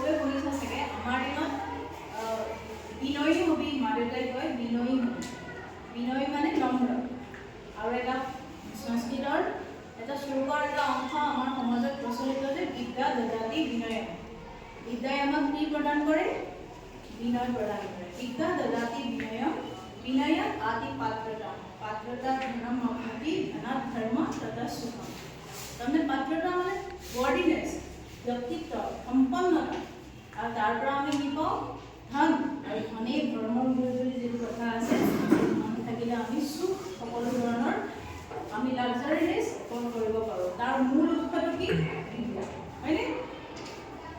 বহুতে শুনিছে চাগে আমাৰ দিনত বিনয়ী হবি মা দেউতাই কয় বিনয়ী হবি বিনয়ী মানে নম্ৰ আৰু এটা সংস্কৃতৰ এটা শ্লোকৰ এটা অংশ আমাৰ সমাজত প্ৰচলিত যে বিদ্যা দদাতি বিনয় বিদ্যাই আমাক কি প্ৰদান কৰে বিনয় প্ৰদান কৰে বিদ্যা দদাতি বিনয় বিনয় আদি পাত্ৰতা পাত্ৰতা ধৰ্ম অভ্যাতি ধনাত ধৰ্ম তথা সুখম তাৰমানে পাত্ৰতা মানে বৰ্ডিনেছ ব্যক্তিত্ব সম্পন্নতা আৰু তাৰ পৰা আমি কি পাওঁ ধন আৰু ধনেই ধৰ্মৰ মূল বুলি যিটো কথা আছে ধন থাকিলে আমি সুখ সকলো ধৰণৰ আমি লাক্সাৰিনেছ উপভোগ কৰিব পাৰোঁ তাৰ মূল উৎসটো কি বিদ্যা হয়নে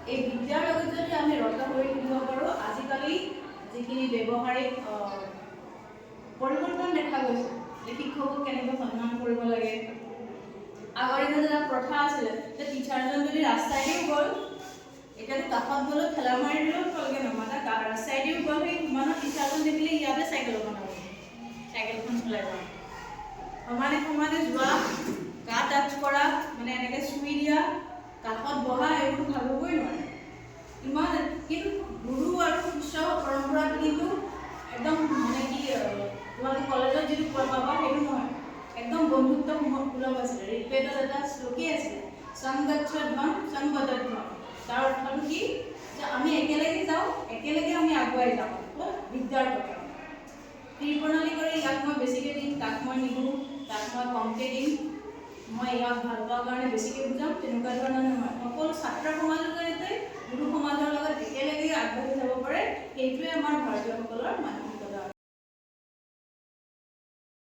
এই বিদ্যাৰ লগত যদি আমি ৰত হৈ থাকিব পাৰোঁ আজিকালি যিখিনি ব্যৱহাৰিক পৰিৱৰ্তন দেখা গৈছে যে শিক্ষকক কেনেকৈ সন্মান কৰিব লাগে আগৰ দিনত এটা প্ৰথা আছিলে যে টিচাৰজন যদি ৰাস্তাইদিও গ'ল এতিয়াতো কাষত গ'লেও ঠেলা মাৰি দিলেও তেওঁলোকে নমাতা ৰাস্তাইদিও গ'ল সেই সমানৰ টিচাৰজন দেখিলে ইয়াতে চাইকেল বনাব চাইকেলখন চলাই যাওঁ সমানে সমানে যোৱা গা টাচ কৰা মানে এনেকৈ চুই দিয়া কাষত বহা এইবোৰ ভাবিবই নোৱাৰে ইমান কিন্তু গুৰু আৰু শিষ্য পৰম্পৰাটো কিন্তু একদম মানে কি তোমালোকে কলেজত যিটো পাবা সেইটো নহয় একদম বন্ধুত্ব সুলভ আছিলে ঋগ্বেদত এটা শ্লোকেই আছিলে সংগচ্ছ ধন সংগত ধন তাৰ অৰ্থটো কি যে আমি একেলগে যাওঁ একেলগে আমি আগুৱাই যাওঁ বিদ্যাৰ কথা প্ৰণালী কৰি ইয়াক মই বেছিকৈ দিম তাক মই নিদিওঁ তাক মই কমকৈ দিম মই ইয়াক ভাল পোৱাৰ কাৰণে বেছিকৈ বুজাম তেনেকুৱা ধৰণৰ নহয় সকলো ছাত্ৰ সমাজৰ জৰিয়তে গুৰু সমাজৰ লগত একেলগে আগবাঢ়ি যাব পাৰে সেইটোৱে আমাৰ ভাৰতীয়সকলৰ মানুহ